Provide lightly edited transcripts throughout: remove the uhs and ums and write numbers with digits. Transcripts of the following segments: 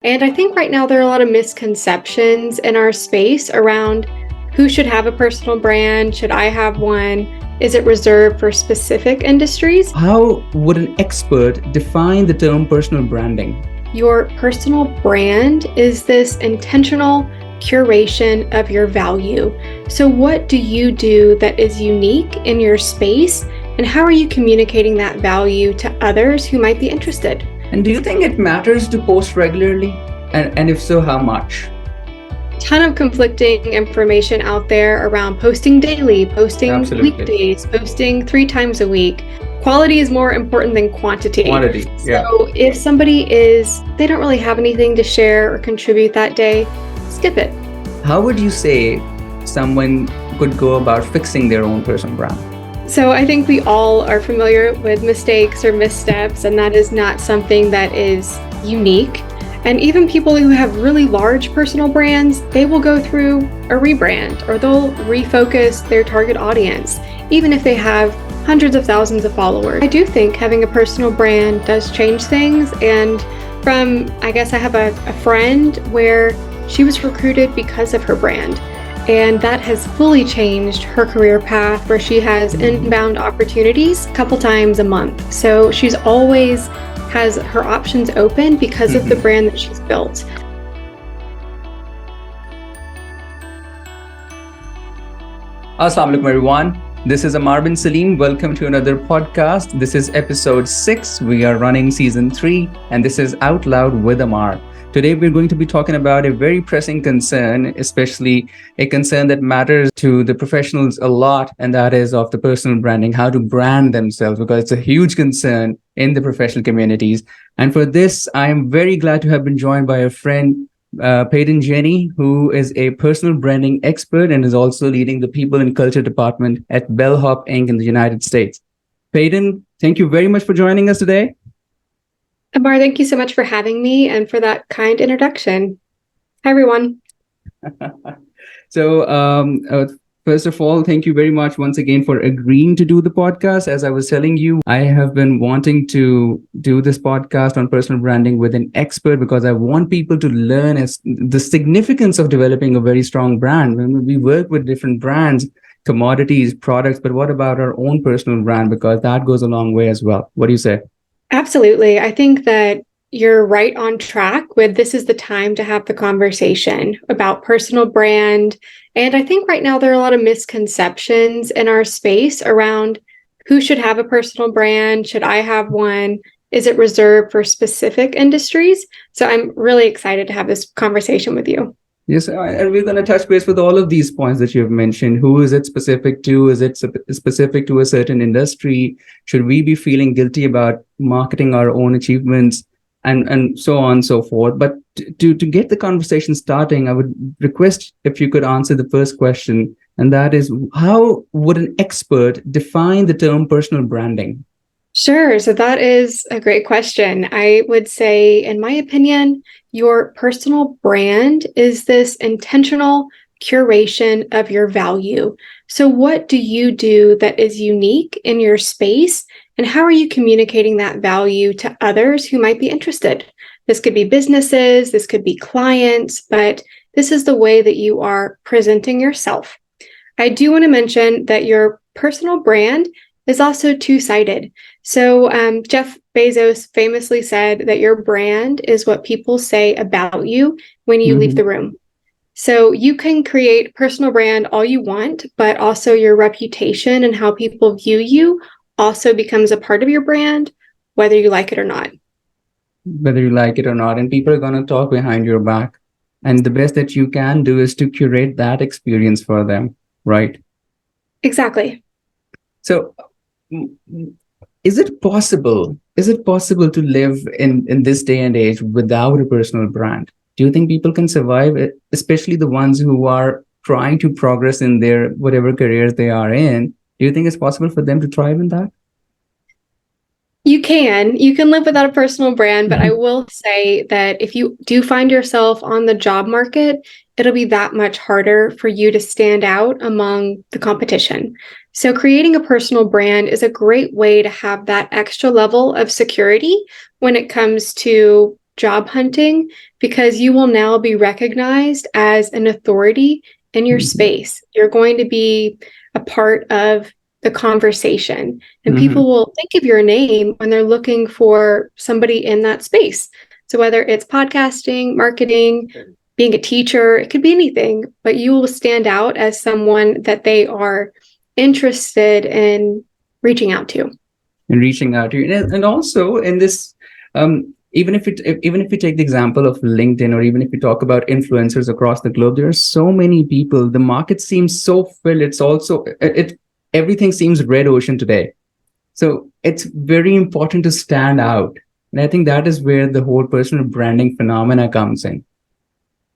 And I think right now there are a lot of misconceptions in our space around who should have a personal brand. Should I have one? Is it reserved for specific industries? How would an expert define the term personal branding? Your personal brand is this intentional curation of your value. So, what do you do that is unique in your space? And how are you communicating that value to others who might be interested? And do you think it matters to post regularly? And if so, how much? Ton of conflicting information out there around posting daily, posting Absolutely. weekdays, posting 3 times a week. Quality is more important than quantity. Yeah. So if they don't really have anything to share or contribute that day, skip it. How would you say someone could go about fixing their own personal brand? So I think we all are familiar with mistakes or missteps, and that is not something that is unique. And even people who have really large personal brands, they will go through a rebrand or they'll refocus their target audience, even if they have hundreds of thousands of followers. I do think having a personal brand does change things. And I have a friend where she was recruited because of her brand. And that has fully changed her career path, where she has inbound opportunities a couple times a month. So she's always has her options open because of the brand that she's built. Assalamu alaikum everyone. This is Amar bin Salim. Welcome to another podcast. This is episode 6. We are running season 3 and this is Out Loud with Amar. Today we're going to be talking about a very pressing concern, especially a concern that matters to the professionals a lot, and that is of the personal branding, how to brand themselves, because it's a huge concern in the professional communities. And for this, I am very glad to have been joined by a friend, Paden Janney, who is a personal branding expert and is also leading the People and Culture Department at Bellhop Inc. in the United States. Paden, thank you very much for joining us today. Amar, thank you so much for having me and for that kind introduction. Hi, everyone. First of all, thank you very much once again for agreeing to do the podcast. As I was telling you, I have been wanting to do this podcast on personal branding with an expert because I want people to learn the significance of developing a very strong brand. When we work with different brands, commodities, products, but what about our own personal brand? Because that goes a long way as well. What do you say? Absolutely. I think that you're right on track with this is the time to have the conversation about personal brand. And I think right now there are a lot of misconceptions in our space around who should have a personal brand. Should I have one? Is it reserved for specific industries? So I'm really excited to have this conversation with you. Yes, and we're going to touch base with all of these points that you've mentioned. Who is it specific to? Is it specific to a certain industry? Should we be feeling guilty about marketing our own achievements? And so on and so forth. But to get the conversation starting, I would request if you could answer the first question, and that is, how would an expert define the term personal branding? Sure. So that is a great question. I would say, in my opinion, your personal brand is this intentional curation of your value. So what do you do that is unique in your space? And how are you communicating that value to others who might be interested? This could be businesses, this could be clients, but this is the way that you are presenting yourself. I do want to mention that your personal brand is also two-sided. So Jeff Bezos famously said that your brand is what people say about you when you leave the room. So you can create personal brand all you want, but also your reputation and how people view you also becomes a part of your brand, whether you like it or not. Whether you like it or not, and people are going to talk behind your back. And the best that you can do is to curate that experience for them, right? Exactly. So is it possible to live in this day and age without a personal brand? Do you think people can survive it, especially the ones who are trying to progress in their whatever careers they are in? Do you think it's possible for them to thrive in that? You can live without a personal brand, but I will say that if you do find yourself on the job market, it'll be that much harder for you to stand out among the competition. So creating a personal brand is a great way to have that extra level of security when it comes to job hunting because you will now be recognized as an authority in your space. You're going to be a part of the conversation, and people will think of your name when they're looking for somebody in that space. So whether it's podcasting, marketing, being a teacher, it could be anything, but you will stand out as someone that they are interested in reaching out to. And also in this, even if you take the example of LinkedIn, or even if you talk about influencers across the globe, there are so many people. The market seems so filled. Everything seems red ocean today. So it's very important to stand out. And I think that is where the whole personal branding phenomena comes in.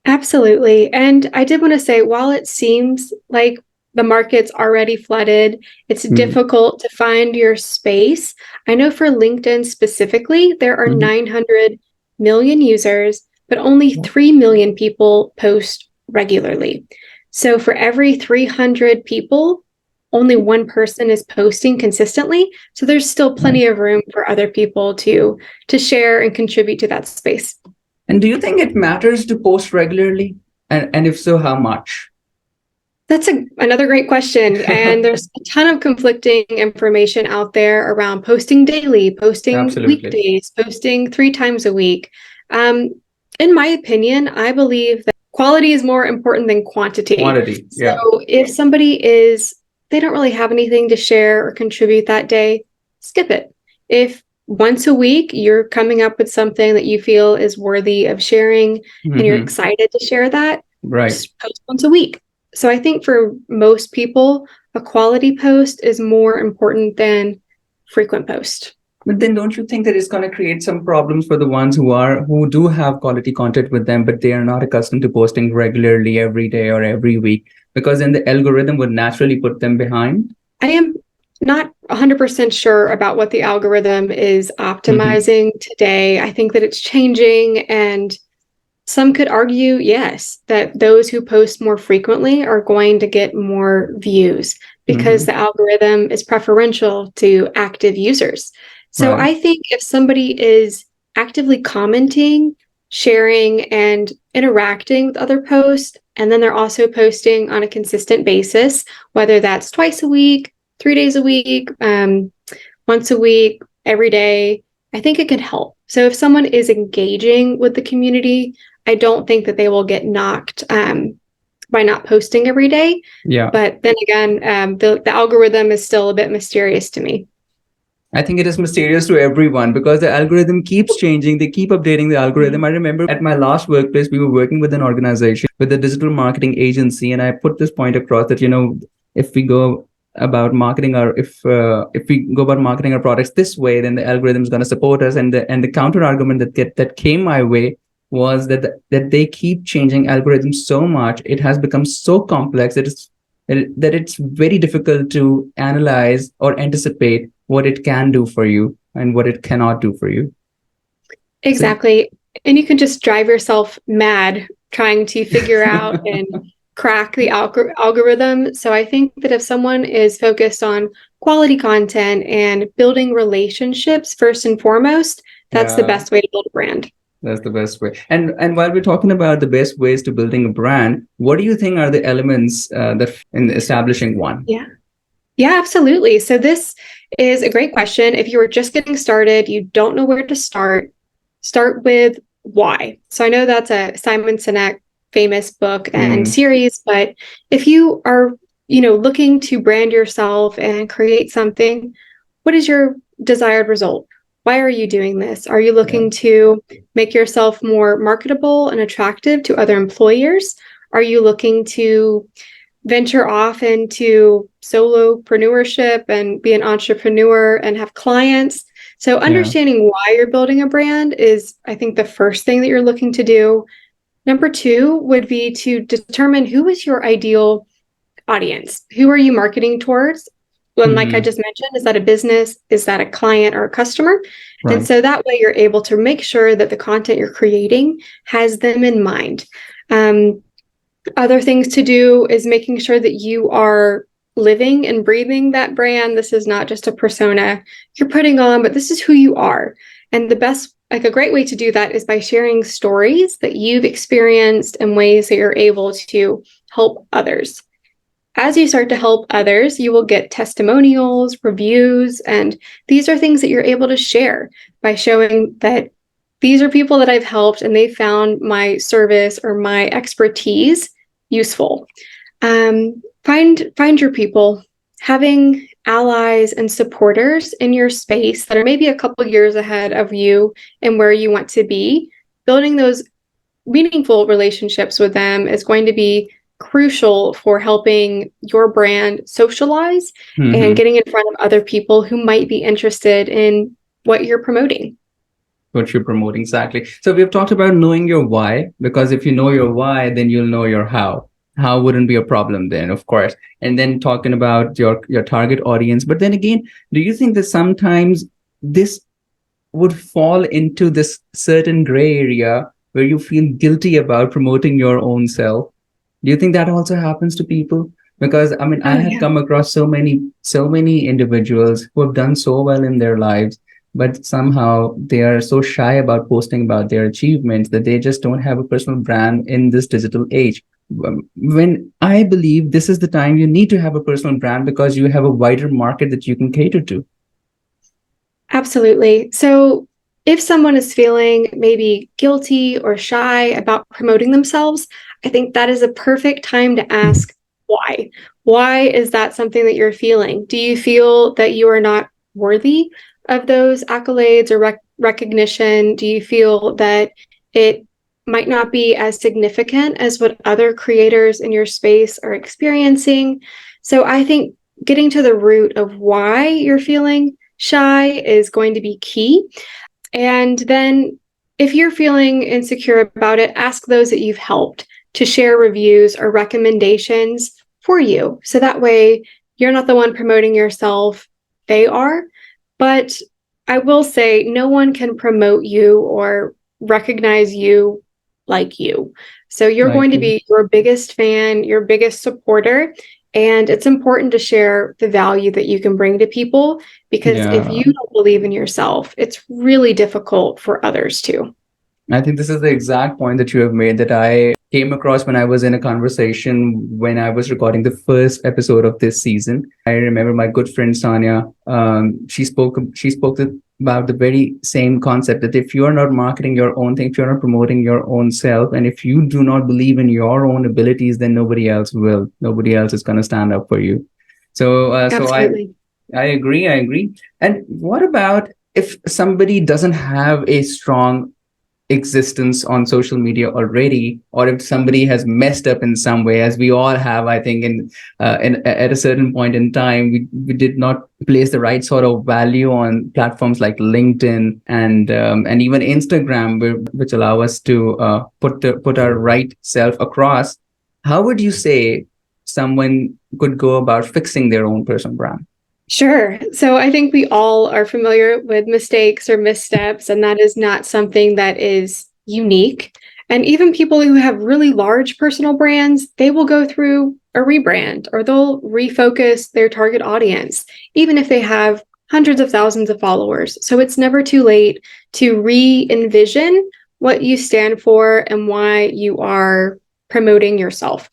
Absolutely. And I did want to say, while it seems like the market's already flooded, it's difficult to find your space. I know for LinkedIn specifically, there are 900 million users, but only 3 million people post regularly. So for every 300 people, only one person is posting consistently. So there's still plenty of room for other people to share and contribute to that space. And do you think it matters to post regularly? And if so, how much? That's another great question. And there's a ton of conflicting information out there around posting daily, posting weekdays, posting 3 times a week. In my opinion, I believe that quality is more important than quantity. Yeah. So if somebody they don't really have anything to share or contribute that day, skip it. If once a week you're coming up with something that you feel is worthy of sharing and you're excited to share that, just post once a week. So I think for most people, a quality post is more important than frequent post. But then don't you think that it's going to create some problems for the ones who do have quality content with them, but they are not accustomed to posting regularly every day or every week? Because then the algorithm would naturally put them behind. I am not 100% sure about what the algorithm is optimizing today. I think that it's changing, and some could argue, yes, that those who post more frequently are going to get more views because the algorithm is preferential to active users. So I think if somebody is actively commenting, sharing, and interacting with other posts, and then they're also posting on a consistent basis, whether that's twice a week, 3 days a week, once a week, every day, I think it can help. So if someone is engaging with the community, I don't think that they will get knocked by not posting every day. Yeah. But then again, the algorithm is still a bit mysterious to me. I think it is mysterious to everyone because the algorithm keeps changing. They keep updating the algorithm. I remember at my last workplace, we were working with an organization, with a digital marketing agency. And I put this point across that, if we go about marketing if we go about marketing our products this way, then the algorithm is going to support us. And the counter argument that came my way was that they keep changing algorithms so much. It has become so complex that it's very difficult to analyze or anticipate what it can do for you and what it cannot do for you. Exactly. And you can just drive yourself mad trying to figure out and crack the algorithm. So I think that if someone is focused on quality content and building relationships first and foremost, that's the best way to build a brand. That's the best way. And while we're talking about the best ways to building a brand, what do you think are the elements that in establishing one? Yeah, absolutely. So this is a great question. If you were just getting started, you don't know where to start with why. So I know that's a Simon Sinek famous book and series, but if you are, looking to brand yourself and create something, what is your desired result? Why are you doing this? Are you looking to make yourself more marketable and attractive to other employers? Are you looking to venture off into solopreneurship and be an entrepreneur and have clients? So understanding why you're building a brand is, I think, the first thing that you're looking to do. Number 2 would be to determine who is your ideal audience. Who are you marketing towards? And like I just mentioned, is that a business? Is that a client or a customer? Right. And so that way you're able to make sure that the content you're creating has them in mind. Other things to do is making sure that you are living and breathing that brand. This is not just a persona you're putting on, but this is who you are. And the best like a great way to do that is by sharing stories that you've experienced and ways that you're able to help others. As you start to help others, you will get testimonials, reviews, and these are things that you're able to share by showing that these are people that I've helped and they found my service or my expertise useful. Find your people. Having allies and supporters in your space that are maybe a couple years ahead of you and where you want to be, building those meaningful relationships with them is going to be crucial for helping your brand socialize and getting in front of other people who might be interested in what you're promoting. What you're promoting, exactly. So we've talked about knowing your why, because if you know your why, then you'll know your how. How wouldn't be a problem then, of course. And then talking about your target audience. But then again, do you think that sometimes this would fall into this certain gray area where you feel guilty about promoting your own self? Do you think that also happens to people? Because I mean, I have come across so many individuals who have done so well in their lives, but somehow they are so shy about posting about their achievements that they just don't have a personal brand in this digital age. When I believe this is the time you need to have a personal brand because you have a wider market that you can cater to. Absolutely. So if someone is feeling maybe guilty or shy about promoting themselves, I think that is a perfect time to ask why. Why is that something that you're feeling? Do you feel that you are not worthy of those accolades or recognition? Do you feel that it might not be as significant as what other creators in your space are experiencing? So I think getting to the root of why you're feeling shy is going to be key. And then if you're feeling insecure about it, ask those that you've helped to share reviews or recommendations for you. So that way you're not the one promoting yourself, they are. But I will say no one can promote you or recognize you like you. So you're going to be your biggest fan, your biggest supporter. And it's important to share the value that you can bring to people, because if you don't believe in yourself, it's really difficult for others to. I think this is the exact point that you have made that I came across when I was in a conversation when I was recording the first episode of this season. I remember my good friend Sonia, she spoke about the very same concept that if you are not marketing your own thing, if you're not promoting your own self, and if you do not believe in your own abilities, then nobody else will. Nobody else is going to stand up for you. So I agree. And what about if somebody doesn't have a strong existence on social media already, or if somebody has messed up in some way, as we all have, I think, in at a certain point in time, we did not place the right sort of value on platforms like LinkedIn and even Instagram, which allow us to put our right self across. How would you say someone could go about fixing their own personal brand? Sure. So I think we all are familiar with mistakes or missteps, and that is not something that is unique. And even people who have really large personal brands, they will go through a rebrand or they'll refocus their target audience, even if they have hundreds of thousands of followers. So it's never too late to re-envision what you stand for and why you are promoting yourself.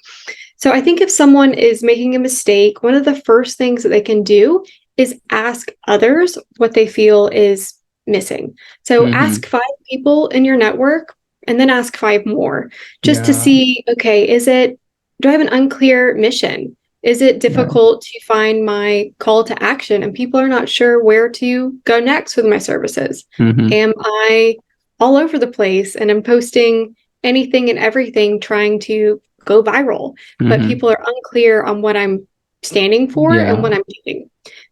So I think if someone is making a mistake, one of the first things that they can do is ask others what they feel is missing. So ask 5 people in your network and then ask 5 more just to see, okay, do I have an unclear mission? Is it difficult to find my call to action and people are not sure where to go next with my services? Am I all over the place and I'm posting anything and everything trying to go viral, but people are unclear on what I'm standing for and what I'm doing?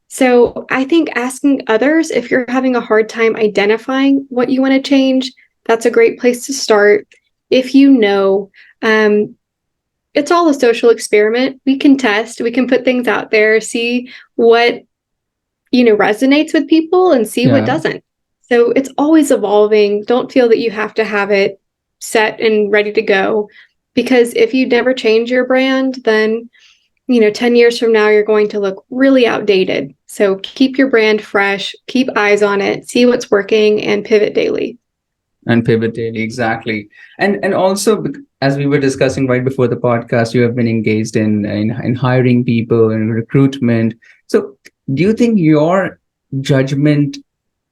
So I think asking others, if you're having a hard time identifying what you want to change, that's a great place to start. If you know, it's all a social experiment. We can test, we can put things out there, see what, resonates with people and see what doesn't. So it's always evolving. Don't feel that you have to have it set and ready to go, because if you never change your brand, then 10 years from now, you're going to look really outdated. So keep your brand fresh, keep eyes on it, see what's working, and pivot daily. And pivot daily, exactly. And also, as we were discussing right before the podcast, you have been engaged in hiring people and recruitment. So do you think your judgment,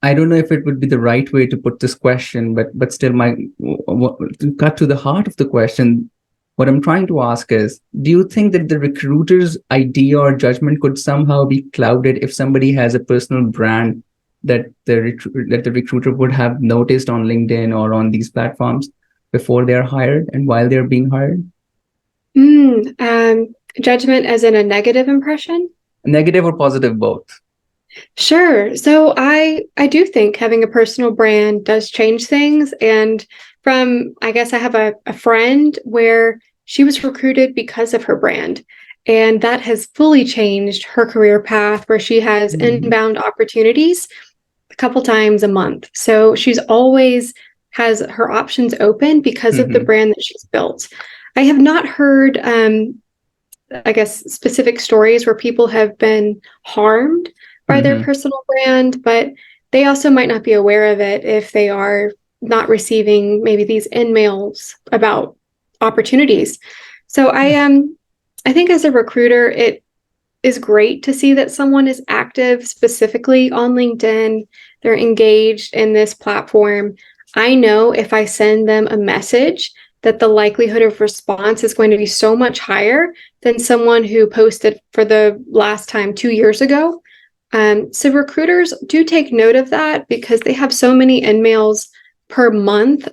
I don't know if it would be the right way to put this question, but still, to cut to the heart of the question, what I'm trying to ask is, do you think that the recruiter's idea or judgment could somehow be clouded if somebody has a personal brand that the recruiter would have noticed on LinkedIn or on these platforms before they're hired and while they're being hired? Judgment as in a negative impression? Negative or positive, both. Sure. So I do think having a personal brand does change things. And I guess I have a friend where she was recruited because of her brand. And that has fully changed her career path where she has inbound opportunities a couple times a month. So she's always has her options open because of the brand that she's built. I have not heard, I guess, specific stories where people have been harmed by their personal brand, but they also might not be aware of it if they are not receiving maybe these in-mails about opportunities. So I think as a recruiter, it is great to see that someone is active specifically on LinkedIn. They're engaged in this platform. I know if I send them a message that the likelihood of response is going to be so much higher than someone who posted for the last time 2 years ago. So recruiters do take note of that because they have so many in-mails per month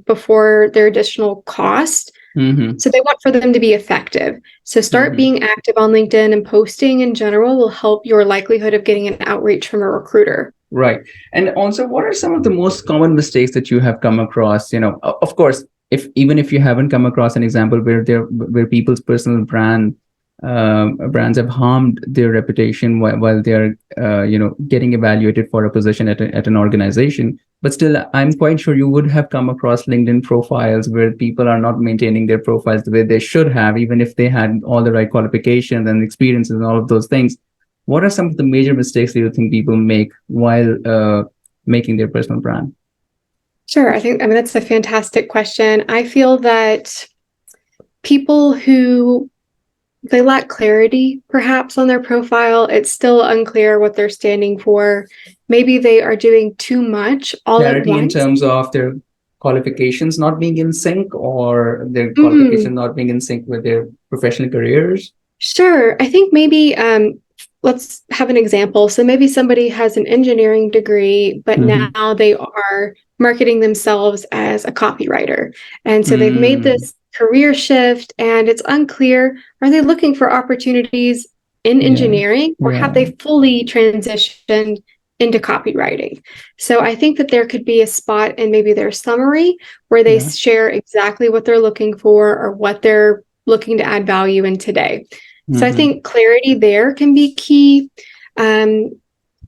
before their additional cost. So they want for them to be effective. So start being active on LinkedIn, and posting in general will help your likelihood of getting an outreach from a recruiter. Right. And also, what are some of the most common mistakes that you have come across? Of course, even if you haven't come across an example where people's personal brands have harmed their reputation while they're getting evaluated for a position at an organization, but still, I'm quite sure you would have come across LinkedIn profiles where people are not maintaining their profiles the way they should have, even if they had all the right qualifications and experiences and all of those things. What are some of the major mistakes that you think people make while making their personal brand? Sure. I mean, that's a fantastic question. I feel that people who they lack clarity, perhaps, on their profile. It's still unclear what they're standing for. Maybe they are doing too much all at once. Clarity in terms of their qualifications not being in sync, or their qualifications not being in sync with their professional careers? Sure. I think maybe let's have an example. So maybe somebody has an engineering degree, but now they are marketing themselves as a copywriter. And so they've made this career shift, and it's unclear, are they looking for opportunities in engineering, or have they fully transitioned into copywriting? So I think that there could be a spot in maybe their summary where they share exactly what they're looking for or what they're looking to add value in today. So I think clarity there can be key. I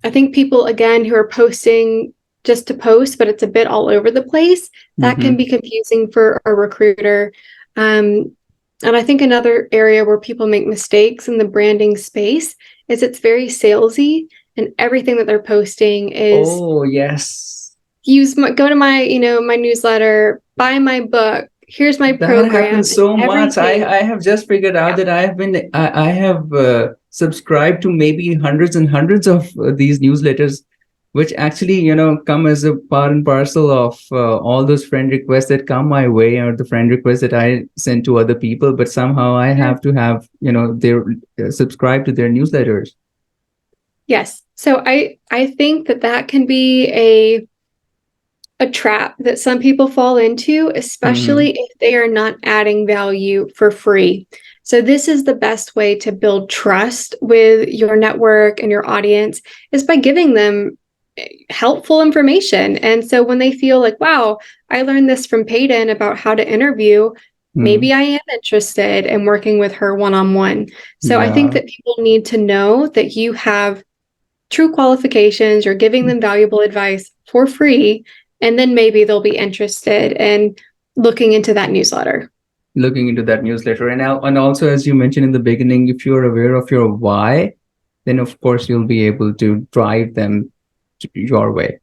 think people, again, who are posting just to post, but it's a bit all over the place, that can be confusing for a recruiter. And I think another area where people make mistakes in the branding space is it's very salesy, and everything that they're posting is, oh yes, go to my, my newsletter, buy my book, here's my program. That happens so much. I have just figured out that I have subscribed to maybe hundreds and hundreds of these newsletters, which actually, come as a part and parcel of all those friend requests that come my way, or the friend requests that I send to other people. But somehow I have to have, their subscribe to their newsletters. Yes. So I think that can be a trap that some people fall into, especially if they are not adding value for free. So this is the best way to build trust with your network and your audience, is by giving them helpful information. And so when they feel like, wow, I learned this from Paden about how to interview, maybe I am interested in working with her one-on-one. So I think that people need to know that you have true qualifications, you're giving them valuable advice for free, and then maybe they'll be interested in looking into that newsletter. And also, as you mentioned in the beginning, if you're aware of your why, then of course you'll be able to drive them your way.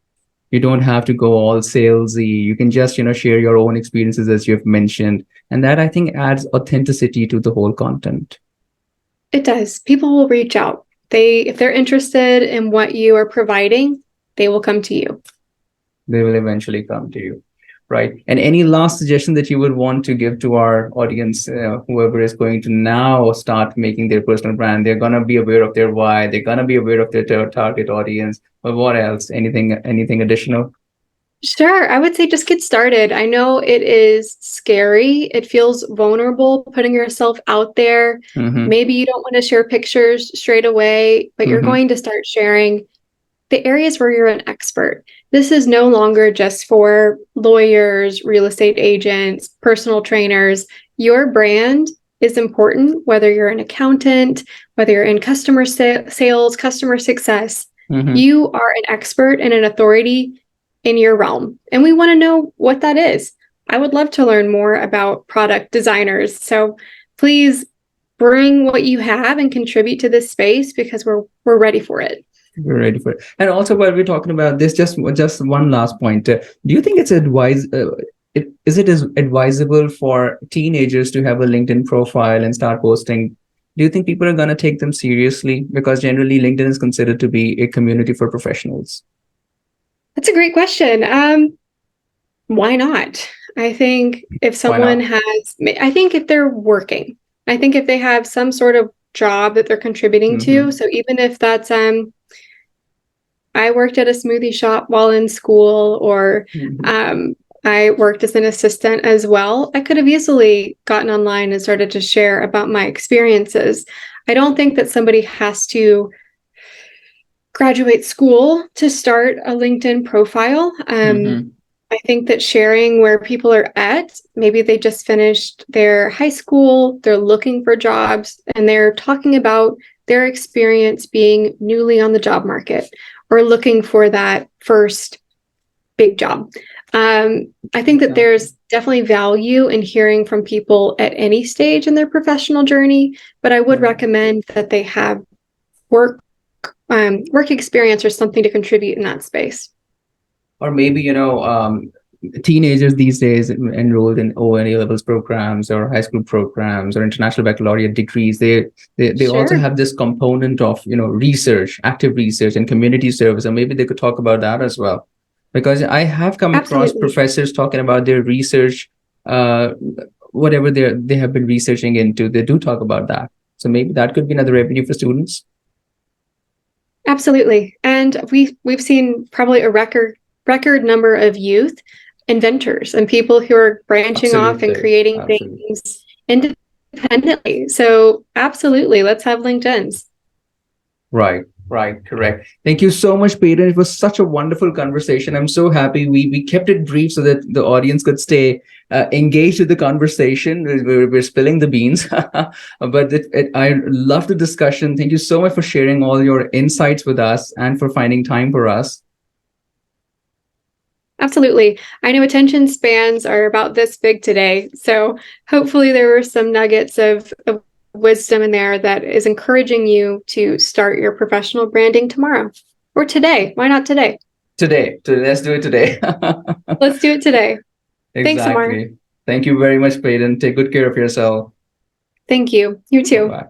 You don't have to go all salesy. You can just, share your own experiences as you've mentioned. And that, I think, adds authenticity to the whole content. It does. People will reach out. If they're interested in what you are providing, they will come to you. They will eventually come to you. Right. And any last suggestion that you would want to give to our audience, whoever is going to now start making their personal brand? They're going to be aware of their why. They're going to be aware of their target audience. But what else? Anything additional? Sure. I would say just get started. I know it is scary. It feels vulnerable putting yourself out there. Mm-hmm. Maybe you don't want to share pictures straight away, but you're going to start sharing the areas where you're an expert. This is no longer just for lawyers, real estate agents, personal trainers. Your brand is important, whether you're an accountant, whether you're in customer sales, customer success. You are an expert and an authority in your realm. And we want to know what that is. I would love to learn more about product designers. So please bring what you have and contribute to this space, because we're ready for it. We're ready for it. And also, while we're talking about this, just one last point. Do you think it's is it advisable for teenagers to have a LinkedIn profile and start posting? Do you think people are going to take them seriously? Because generally LinkedIn is considered to be a community for professionals. That's a great question. Why not? I think if someone I think if they're working, I think if they have some sort of job that they're contributing to, so even if that's, I worked at a smoothie shop while in school, or I worked as an assistant as well, I could have easily gotten online and started to share about my experiences. I don't think that somebody has to graduate school to start a LinkedIn profile. I think that sharing where people are at, maybe they just finished their high school, they're looking for jobs, and they're talking about their experience being newly on the job market or looking for that first big job. I think that there's definitely value in hearing from people at any stage in their professional journey, but I would recommend that they have work experience or something to contribute in that space. Or maybe, teenagers these days enrolled in O&A levels programs or high school programs or international baccalaureate degrees. They also have this component of, research, active research and community service. And maybe they could talk about that as well. Because I have come across professors talking about their research, whatever they have been researching into, they do talk about that. So maybe that could be another revenue for students. Absolutely. And we've seen probably a record number of youth inventors and people who are branching off and creating things independently. So absolutely, let's have LinkedIn's. Right, correct. Thank you so much, Paden. It was such a wonderful conversation. I'm so happy we kept it brief so that the audience could stay engaged with the conversation. We're spilling the beans, but I love the discussion. Thank you so much for sharing all your insights with us and for finding time for us. Absolutely. I know attention spans are about this big today. So hopefully there were some nuggets of wisdom in there that is encouraging you to start your professional branding tomorrow or today. Why not today? Today. Let's do it today. Let's do it today. Exactly. Thanks, Amar. Thank you very much, Paden. Take good care of yourself. Thank you. You too. Bye.